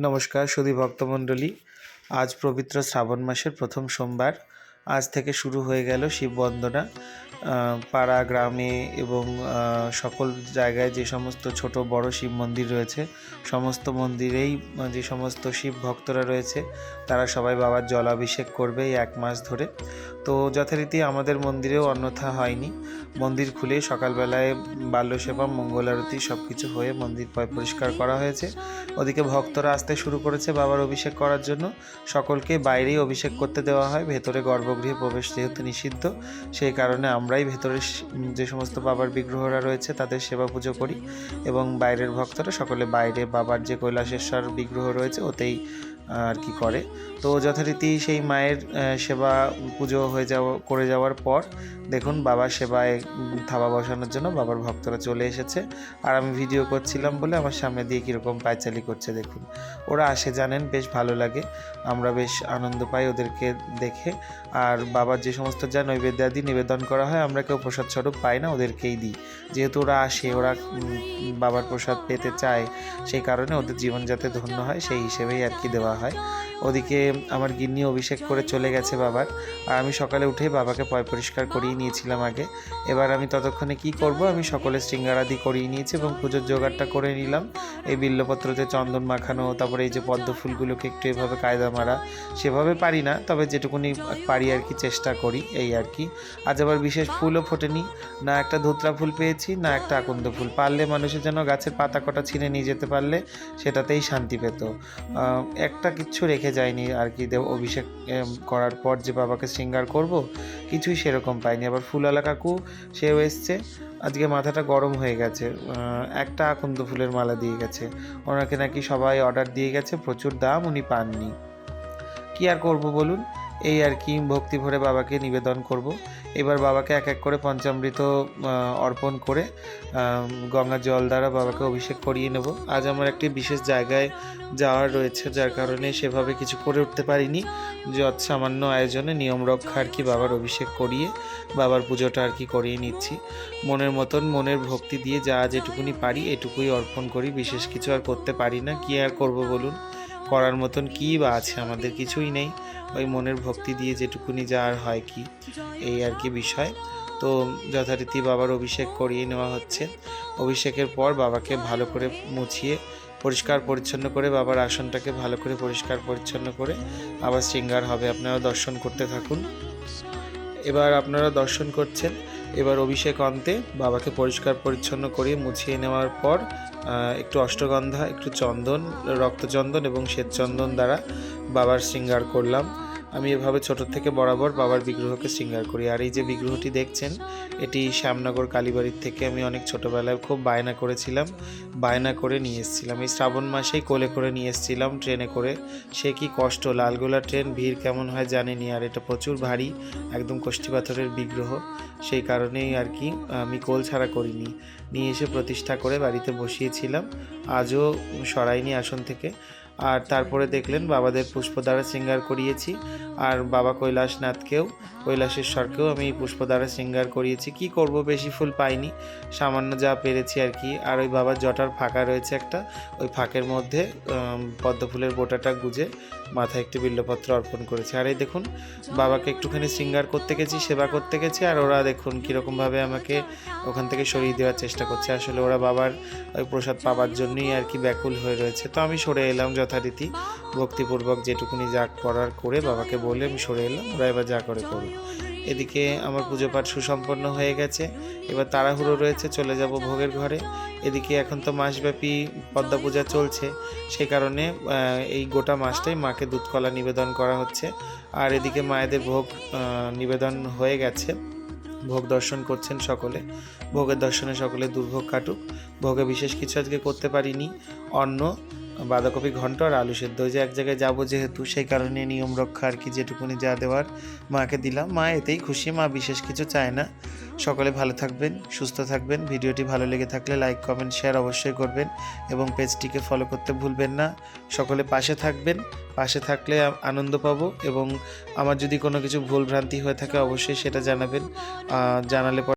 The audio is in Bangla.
নমস্কার সুধী ভক্তমণ্ডলী। আজ পবিত্র শ্রাবণ মাসের প্রথম সোমবার। আজ থেকে শুরু হয়ে গেল শিব বন্দনা। পাড়া গ্রামে এবং সকল জায়গায় যে সমস্ত ছোট বড় শিব মন্দির রয়েছে, সমস্ত মন্দিরেই যে সমস্ত শিব ভক্তরা রয়েছে তারা সবাই বাবার জলাভিষেক করবে এই এক মাস ধরে। তো যথারীতি আমাদের মন্দিরেও অন্যথা হয়নি। মন্দির খুলে সকালবেলায় বাল্যসেবা, মঙ্গল আরতি সব কিছু হয়ে মন্দির পরিষ্কার করা হয়েছে। ওদিকে ভক্তরা আসতে শুরু করেছে বাবার অভিষেক করার জন্য। সকলকে বাইরেই অভিষেক করতে দেওয়া হয়, ভেতরে গর্ভগৃহে প্রবেশ যেহেতু নিষিদ্ধ, সেই কারণে আমরাই ভেতরে যে সমস্ত বাবার বিগ্রহরা রয়েছে তাদের সেবা পুজো করি এবং বাইরের ভক্তরা সকলে বাইরে বাবার যে কৈলাসেশ্বর বিগ্রহ রয়েছে ওতেই আর কি করে। তো যথারীতি সেই মায়ের সেবা পুজো করে যাওয়ার পর দেখুন বাবার সেবায় থাবা বসানোর জন্য বাবার ভক্তরা চলে এসেছে। আর আমি ভিডিও করছিলাম বলে আমার সামনে দিয়ে কীরকম পায়চালি করছে দেখুন। ওরা আসে জানেন, বেশ ভালো লাগে, আমরা বেশ আনন্দ পাই ওদেরকে দেখে। আর বাবার যে সমস্ত যা নৈবেদ্যাদি নিবেদন করা হয় আমরা কেউ প্রসাদ স্বরূপ পাই না, ওদেরকেই দিই। যেহেতু ওরা আসে, ওরা বাবার প্রসাদ পেতে চায়, সেই কারণে ওদের জীবন যাতে ধন্য হয় সেই হিসেবেই আর কি দেওয়া হয়। ওদিকে আমার গিন্নি অভিষেক করে চলে গেছে বাবার, আর আমি সকালে উঠে বাবাকে পরিষ্কার করিয়ে নিয়েছিলাম আগে। এবার আমি ততক্ষণে কি করব, আমি সকলের শৃঙ্গারাদি করিয়ে নিয়েছি এবং পুজোর জোগাড়টা করে নিলাম। এই বিল্লপত্রতে চন্দন মাখানো, তারপরে এই যে পদ্ম ফুলগুলোকে একটু এভাবে কায়দা মারা, সেভাবে পারি না, তবে যেটুকুনি পারি আর কি চেষ্টা করি, এই আর কি। আজ আবার বিশেষ ফুলও ফোটেনি, না একটা ধুতরা ফুল পেয়েছি না একটা আকন্দ ফুল। পারলে মানুষের যেন গাছের পাতা কটা ছিঁড়ে নিয়ে যেতে পারলে সেটাতেই শান্তি পেত। একটা কিচ্ছু রেখে যায়নি আর কি। অভিষেক করার পর যে বাবাকে শৃঙ্গার করব, কিছুই সেরকম পাইনি। আবার ফুলওয়ালা কাকু সেও এসছে, আজকে মাথাটা গরম হয়ে গেছে, একটা আকন্দ ফুলের মালা দিয়ে গেছে। ওনাকে নাকি সবাই অর্ডার দিয়ে গেছে, প্রচুর দাম, উনি পাননি। কি আর করব বলুন, এই আর কি ভক্তি ভরে বাবাকে নিবেদন করব। এবার বাবাকে এক এক করে পঞ্চামৃত অর্পণ করে গঙ্গা জল দ্বারা বাবাকে অভিষেক করিয়ে নেব। আজ আমার একটি বিশেষ জায়গায় যাওয়ার রয়েছে, যার কারণে সেভাবে কিছু করে উঠতে পারিনি। যত সামান্য আয়োজনে নিয়ম রক্ষা আর কি বাবার অভিষেক করিয়ে বাবার পুজোটা আর কি করিয়ে নিচ্ছি। মনের মতন মনের ভক্তি দিয়ে যা যেটুকুনি পারি এটুকুই অর্পণ করি, বিশেষ কিছু আর করতে পারি না। কি আর করব বলুন, করার মতন কী বা আছে আমাদের, কিছুই নেই। ওই মনের ভক্তি দিয়ে যেটুকুনি যা আর হয় কি, এই আর কি বিষয়। তো যথারীতি বাবার অভিষেক করিয়ে নেওয়া হচ্ছে। অভিষেকের পর বাবাকে ভালো করে মুছিয়ে পরিষ্কার পরিচ্ছন্ন করে বাবার আসনটাকে ভালো করে পরিষ্কার পরিচ্ছন্ন করে আবার শৃঙ্গার হবে। আপনারা দর্শন করতে থাকুন। এবার আপনারা দর্শন করছেন। এবার অভিষেক অন্তে বাবাকে পরিষ্কার পরিচ্ছন্ন করে মুছিয়ে নেওয়ার পর একটু অষ্টগন্ধা, একটু চন্দন, রক্তচন্দন এবং শ্বেতচন্দন দ্বারা বাবার শৃঙ্গার করলাম। আমি এভাবে ছোট থেকে বরাবর বাবার বিগ্রহকে শৃঙ্গার করি। আর এই যে বিগ্রহটি দেখছেন, এটি শ্যামনগর কালীবাড়ির থেকে আমি অনেক ছোটোবেলায় খুব বায়না করেছিলাম, বায়না করে নিয়ে এসেছিলাম। এই শ্রাবণ মাসেই কোলে করে নিয়ে এসেছিলাম ট্রেনে করে। সে কি কষ্ট, লালগোলা ট্রেন, ভিড় কেমন হয় জানিনি। আর এটা প্রচুর ভারী, একদম কষ্টি পাথরের বিগ্রহ, সেই কারণেই আর কি আমি কোল ছাড়া করিনি, নিয়ে এসে প্রতিষ্ঠা করে বাড়িতে বসিয়েছিলাম। আজও সরাইনি আসন থেকে। আর তারপরে দেখলেন বাবাদের পুষ্প দ্বারা শৃঙ্গার করিয়েছি। আর বাবা কৈলাসেশ্বরকেও আমি পুষ্প দ্বারা শৃঙ্গার করিয়েছি। কি করব, বেশি ফুল পাইনি, সামান্য যা পেরেছি আর কি। আর ওই বাবার জটার ফাঁকা রয়েছে একটা, ওই ফাঁকের মধ্যে পদ্ম ফুলের বোটাটা গুজে মাথায় একটি বিল্লপত্র অর্পণ করেছি। আর এই দেখুন বাবাকে একটুখানি শৃঙ্গার করতে গেছি, সেবা করতে গেছি, আর ওরা দেখুন কীরকমভাবে আমাকে ওখান থেকে সরিয়ে দেওয়ার চেষ্টা করছে। আসলে ওরা বাবার ওই প্রসাদ পাওয়ার জন্যই আর কি ব্যাকুল হয়ে রয়েছে। তো আমি সরে এলাম যথারীতি, ভক্তিপূর্বক যেটুকুনি যা করার করে বাবাকে বলে আমি সরে এলাম, ওরা এবার যা করে করুক। এদিকে আমার পুজো পাঠ সুসম্পন্ন হয়ে গেছে। এবার তাড়াহুড়ো রয়েছে, চলে যাব ভোগের ঘরে। এদিকে এখন তো মাসব্যাপী পদ্মা পূজা চলছে, সে কারণে এই গোটা মাসটাই মাকে দুধকলা নিবেদন করা হচ্ছে। আর এদিকে মায়েদের ভোগ নিবেদন হয়ে গেছে, ভোগ দর্শন করছেন সকলে। ভোগের দর্শনে সকলে দুর্ভোগ কাটুক। ভোগে বিশেষ কিছু আজকে করতে পারিনি, অন্ন, বাঁধাকপি ঘন্ট আর আলু সেদ্ধ। যে এক জায়গায় যাবো যেহেতু, সেই কারণে নিয়ম রক্ষা আর কি যেটুকুনি যা দেওয়ার মাকে দিলাম। মা এতেই খুশি, মা বিশেষ কিছু চায় না। সকলে ভালো থাকবেন, সুস্থ থাকবেন। ভিডিওটি ভালো লেগে থাকলে লাইক, কমেন্ট, শেয়ার অবশ্যই করবেন এবং পেজটিকে ফলো করতে ভুলবেন না। সকলে পাশে থাকবেন, পাশে থাকলে আনন্দ পাবো। এবং আমার যদি কোনো কিছু ভুল ভ্রান্তি হয়ে থাকে অবশ্যই সেটা জানাবেন, জানালে